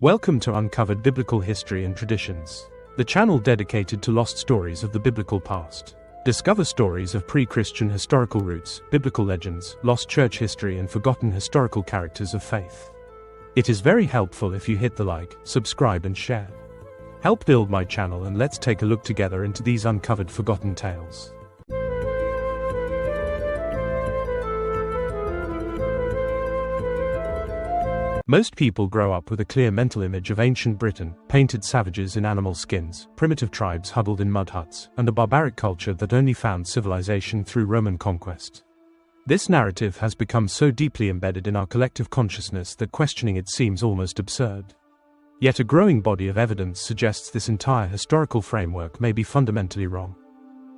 Welcome to Uncovered Biblical History and Traditions, the channel dedicated to lost stories of the biblical past. Discover stories of pre-Christian historical roots, biblical legends, lost church history and forgotten historical characters of faith. It is very helpful if you hit the like, subscribe and share. Help build my channel and let's take a look together into these uncovered forgotten tales. Most people grow up with a clear mental image of ancient Britain, painted savages in animal skins, primitive tribes huddled in mud huts, and a barbaric culture that only found civilization through Roman conquest. This narrative has become so deeply embedded in our collective consciousness that questioning it seems almost absurd. Yet a growing body of evidence suggests this entire historical framework may be fundamentally wrong.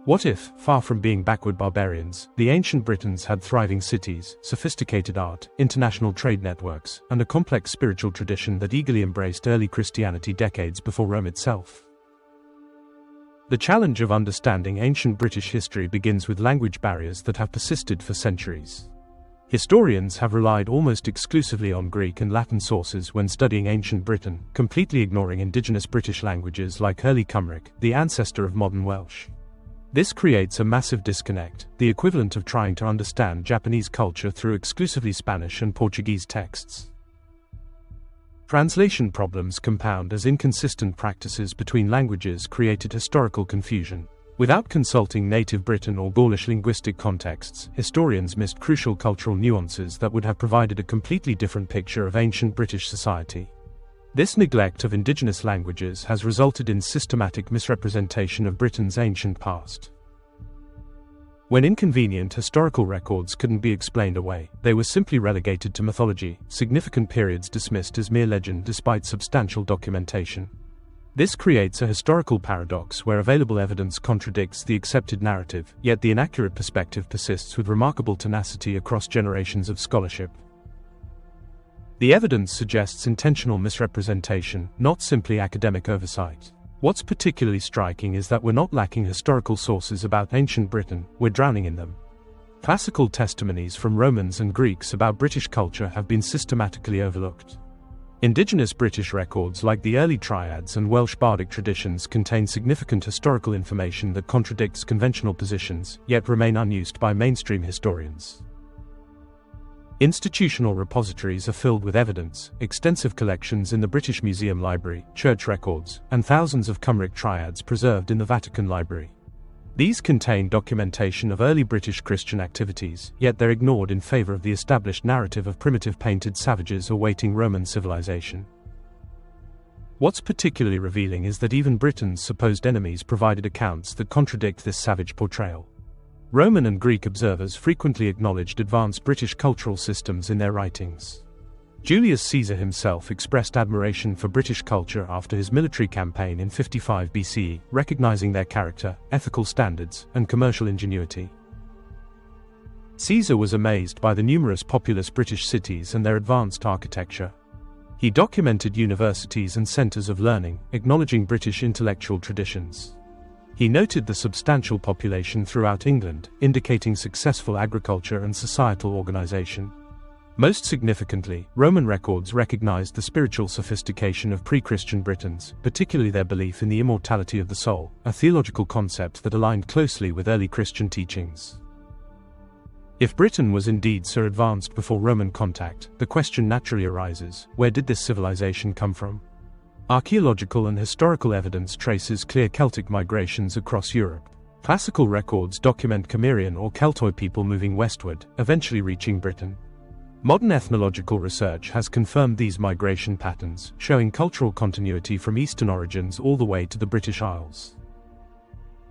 What if, far from being backward barbarians, the ancient Britons had thriving cities, sophisticated art, international trade networks, and a complex spiritual tradition that eagerly embraced early Christianity decades before Rome itself? The challenge of understanding ancient British history begins with language barriers that have persisted for centuries. Historians have relied almost exclusively on Greek and Latin sources when studying ancient Britain, completely ignoring indigenous British languages like early Cymric, the ancestor of modern Welsh. This creates a massive disconnect, the equivalent of trying to understand Japanese culture through exclusively Spanish and Portuguese texts. Translation problems compound as inconsistent practices between languages created historical confusion. Without consulting native Briton or Gaulish linguistic contexts, historians missed crucial cultural nuances that would have provided a completely different picture of ancient British society. This neglect of indigenous languages has resulted in systematic misrepresentation of Britain's ancient past. When inconvenient historical records couldn't be explained away, they were simply relegated to mythology, significant periods dismissed as mere legend despite substantial documentation. This creates a historical paradox where available evidence contradicts the accepted narrative, yet the inaccurate perspective persists with remarkable tenacity across generations of scholarship. The evidence suggests intentional misrepresentation, not simply academic oversight. What's particularly striking is that we're not lacking historical sources about ancient Britain, we're drowning in them. Classical testimonies from Romans and Greeks about British culture have been systematically overlooked. Indigenous British records like the early triads and Welsh bardic traditions contain significant historical information that contradicts conventional positions, yet remain unused by mainstream historians. Institutional repositories are filled with evidence, extensive collections in the British Museum Library, church records, and thousands of Cymric triads preserved in the Vatican Library. These contain documentation of early British Christian activities, yet they're ignored in favour of the established narrative of primitive painted savages awaiting Roman civilization. What's particularly revealing is that even Britain's supposed enemies provided accounts that contradict this savage portrayal. Roman and Greek observers frequently acknowledged advanced British cultural systems in their writings. Julius Caesar himself expressed admiration for British culture after his military campaign in 55 BCE, recognizing their character, ethical standards, and commercial ingenuity. Caesar was amazed by the numerous populous British cities and their advanced architecture. He documented universities and centres of learning, acknowledging British intellectual traditions. He noted the substantial population throughout England, indicating successful agriculture and societal organization. Most significantly, Roman records recognized the spiritual sophistication of pre-Christian Britons, particularly their belief in the immortality of the soul, a theological concept that aligned closely with early Christian teachings. If Britain was indeed so advanced before Roman contact, the question naturally arises, where did this civilization come from? Archaeological and historical evidence traces clear Celtic migrations across Europe. Classical records document Cimmerian or Keltoi people moving westward, eventually reaching Britain. Modern ethnological research has confirmed these migration patterns, showing cultural continuity from eastern origins all the way to the British Isles.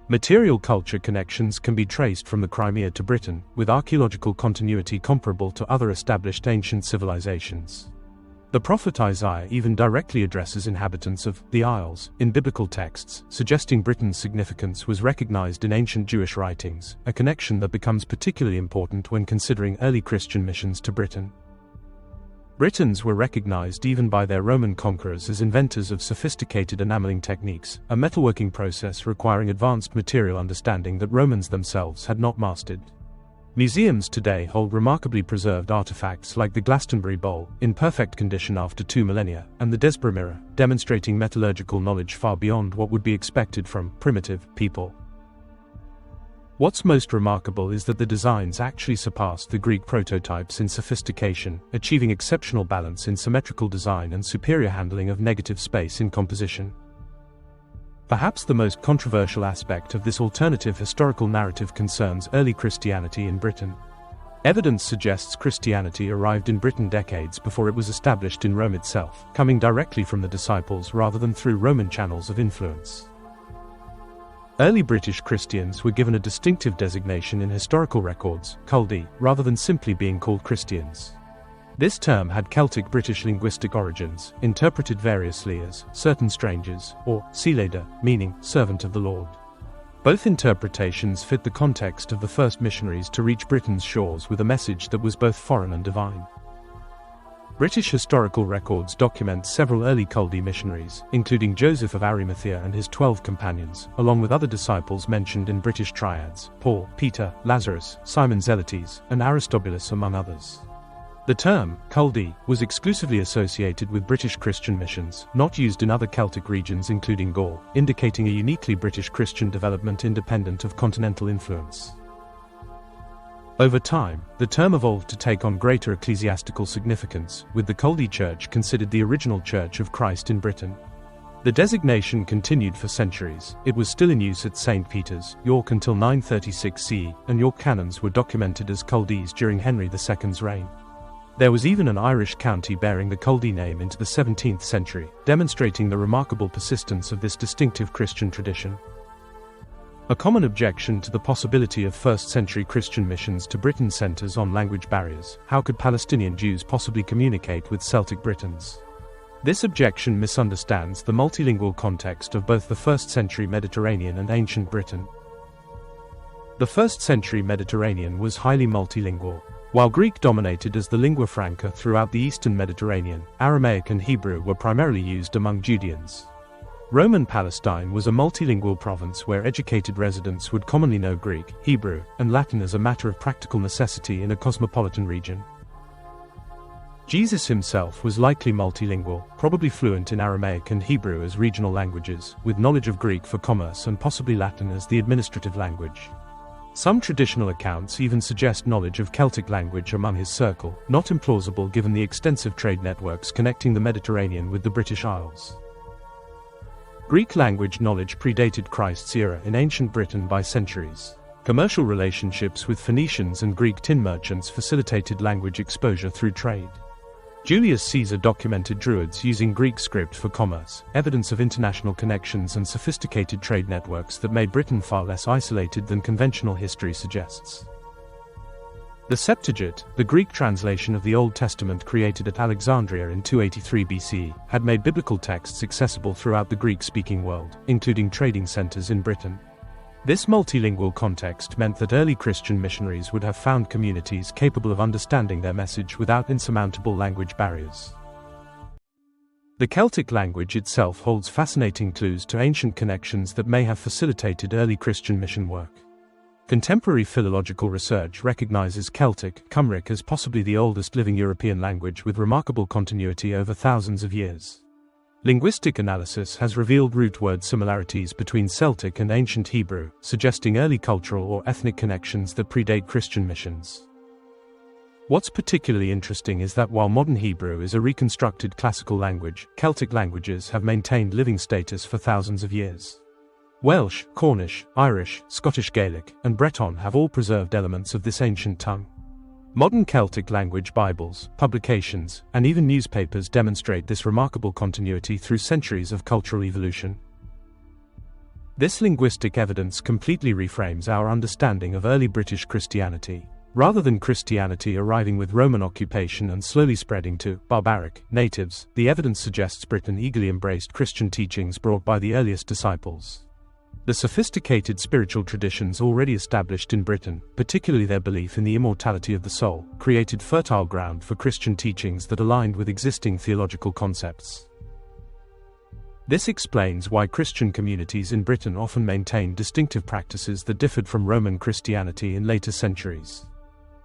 Material culture connections can be traced from the Crimea to Britain, with archaeological continuity comparable to other established ancient civilizations. The prophet Isaiah even directly addresses inhabitants of the Isles in biblical texts, suggesting Britain's significance was recognized in ancient Jewish writings, a connection that becomes particularly important when considering early Christian missions to Britain. Britons were recognized even by their Roman conquerors as inventors of sophisticated enameling techniques, a metalworking process requiring advanced material understanding that Romans themselves had not mastered. Museums today hold remarkably preserved artifacts like the Glastonbury bowl, in perfect condition after 2 millennia, and the Desborough mirror, demonstrating metallurgical knowledge far beyond what would be expected from primitive people. What's most remarkable is that the designs actually surpass the Greek prototypes in sophistication, achieving exceptional balance in symmetrical design and superior handling of negative space in composition. Perhaps the most controversial aspect of this alternative historical narrative concerns early Christianity in Britain. Evidence suggests Christianity arrived in Britain decades before it was established in Rome itself, coming directly from the disciples rather than through Roman channels of influence. Early British Christians were given a distinctive designation in historical records, Culdee, rather than simply being called Christians. This term had Celtic British linguistic origins, interpreted variously as certain strangers, or Seelader, meaning servant of the Lord. Both interpretations fit the context of the first missionaries to reach Britain's shores with a message that was both foreign and divine. British historical records document several early Culdee missionaries, including Joseph of Arimathea and his 12 companions, along with other disciples mentioned in British triads, Paul, Peter, Lazarus, Simon Zelotes, and Aristobulus among others. The term, Culdee, was exclusively associated with British Christian missions, not used in other Celtic regions including Gaul, indicating a uniquely British Christian development independent of continental influence. Over time, the term evolved to take on greater ecclesiastical significance, with the Culdee Church considered the original Church of Christ in Britain. The designation continued for centuries. It was still in use at St. Peter's, York until 936 CE, and York canons were documented as Culdees during Henry II's reign. There was even an Irish county bearing the Culdee name into the 17th century, demonstrating the remarkable persistence of this distinctive Christian tradition. A common objection to the possibility of first-century Christian missions to Britain centers on language barriers. How could Palestinian Jews possibly communicate with Celtic Britons? This objection misunderstands the multilingual context of both the first-century Mediterranean and ancient Britain. The first-century Mediterranean was highly multilingual. While Greek dominated as the lingua franca throughout the eastern Mediterranean, Aramaic and Hebrew were primarily used among Judeans. Roman Palestine was a multilingual province where educated residents would commonly know Greek, Hebrew, and Latin as a matter of practical necessity in a cosmopolitan region. Jesus himself was likely multilingual, probably fluent in Aramaic and Hebrew as regional languages, with knowledge of Greek for commerce and possibly Latin as the administrative language. Some traditional accounts even suggest knowledge of Celtic language among his circle, not implausible given the extensive trade networks connecting the Mediterranean with the British Isles. Greek language knowledge predated Christ's era in ancient Britain by centuries. Commercial relationships with Phoenicians and Greek tin merchants facilitated language exposure through trade. Julius Caesar documented Druids using Greek script for commerce, evidence of international connections and sophisticated trade networks that made Britain far less isolated than conventional history suggests. The Septuagint, the Greek translation of the Old Testament created at Alexandria in 283 BC, had made biblical texts accessible throughout the Greek-speaking world, including trading centers in Britain. This multilingual context meant that early Christian missionaries would have found communities capable of understanding their message without insurmountable language barriers. The Celtic language itself holds fascinating clues to ancient connections that may have facilitated early Christian mission work. Contemporary philological research recognizes Celtic, Cymric as possibly the oldest living European language with remarkable continuity over thousands of years. Linguistic analysis has revealed root word similarities between Celtic and ancient Hebrew, suggesting early cultural or ethnic connections that predate Christian missions. What's particularly interesting is that while modern Hebrew is a reconstructed classical language, Celtic languages have maintained living status for thousands of years. Welsh, Cornish, Irish, Scottish Gaelic, and Breton have all preserved elements of this ancient tongue. Modern Celtic language Bibles, publications, and even newspapers demonstrate this remarkable continuity through centuries of cultural evolution. This linguistic evidence completely reframes our understanding of early British Christianity. Rather than Christianity arriving with Roman occupation and slowly spreading to barbaric natives, the evidence suggests Britain eagerly embraced Christian teachings brought by the earliest disciples. The sophisticated spiritual traditions already established in Britain, particularly their belief in the immortality of the soul, created fertile ground for Christian teachings that aligned with existing theological concepts. This explains why Christian communities in Britain often maintained distinctive practices that differed from Roman Christianity in later centuries.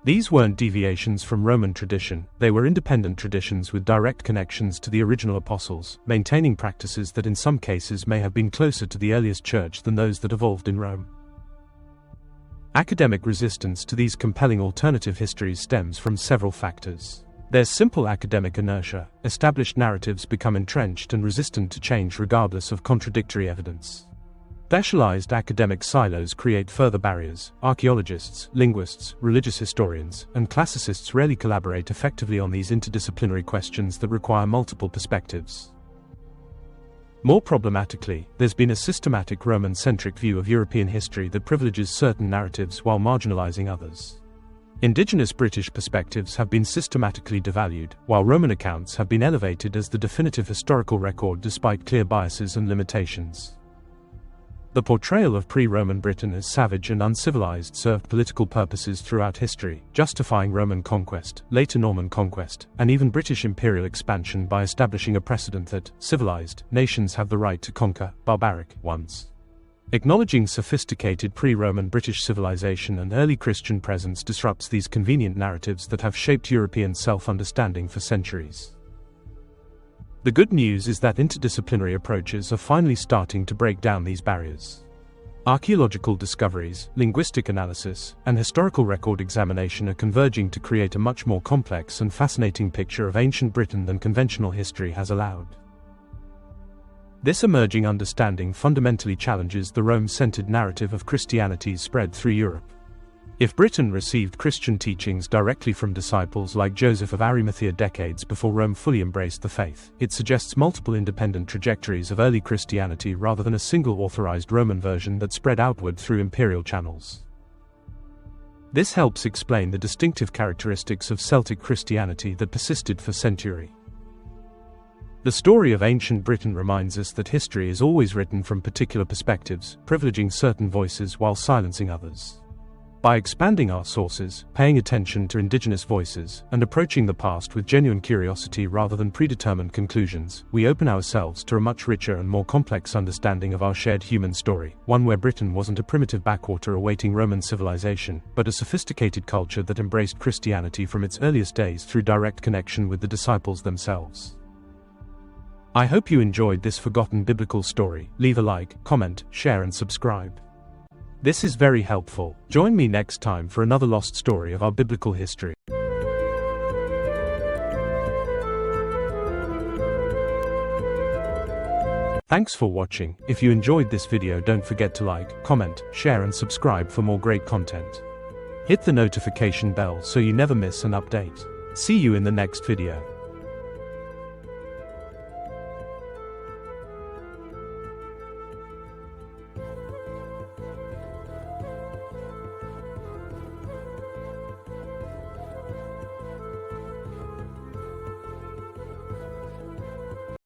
These weren't deviations from Roman tradition, they were independent traditions with direct connections to the original apostles, maintaining practices that in some cases may have been closer to the earliest church than those that evolved in Rome. Academic resistance to these compelling alternative histories stems from several factors. There's simple academic inertia. Established narratives become entrenched and resistant to change regardless of contradictory evidence. Specialized academic silos create further barriers. Archaeologists, linguists, religious historians, and classicists rarely collaborate effectively on these interdisciplinary questions that require multiple perspectives. More problematically, there's been a systematic Roman-centric view of European history that privileges certain narratives while marginalizing others. Indigenous British perspectives have been systematically devalued, while Roman accounts have been elevated as the definitive historical record despite clear biases and limitations. The portrayal of pre-Roman Britain as savage and uncivilized served political purposes throughout history, justifying Roman conquest, later Norman conquest, and even British imperial expansion by establishing a precedent that civilized nations have the right to conquer barbaric ones. Acknowledging sophisticated pre-Roman British civilization and early Christian presence disrupts these convenient narratives that have shaped European self-understanding for centuries. The good news is that interdisciplinary approaches are finally starting to break down these barriers. Archaeological discoveries, linguistic analysis, and historical record examination are converging to create a much more complex and fascinating picture of ancient Britain than conventional history has allowed. This emerging understanding fundamentally challenges the Rome-centered narrative of Christianity's spread through Europe. If Britain received Christian teachings directly from disciples like Joseph of Arimathea decades before Rome fully embraced the faith, it suggests multiple independent trajectories of early Christianity rather than a single authorized Roman version that spread outward through imperial channels. This helps explain the distinctive characteristics of Celtic Christianity that persisted for centuries. The story of ancient Britain reminds us that history is always written from particular perspectives, privileging certain voices while silencing others. By expanding our sources, paying attention to indigenous voices, and approaching the past with genuine curiosity rather than predetermined conclusions, we open ourselves to a much richer and more complex understanding of our shared human story, one where Britain wasn't a primitive backwater awaiting Roman civilization, but a sophisticated culture that embraced Christianity from its earliest days through direct connection with the disciples themselves. I hope you enjoyed this forgotten biblical story. Leave a like, comment, share and subscribe. This is very helpful. Join me next time for another lost story of our biblical history. Thanks for watching. If you enjoyed this video, don't forget to like, comment, share and subscribe for more great content. Hit the notification bell so you never miss an update. See you in the next video.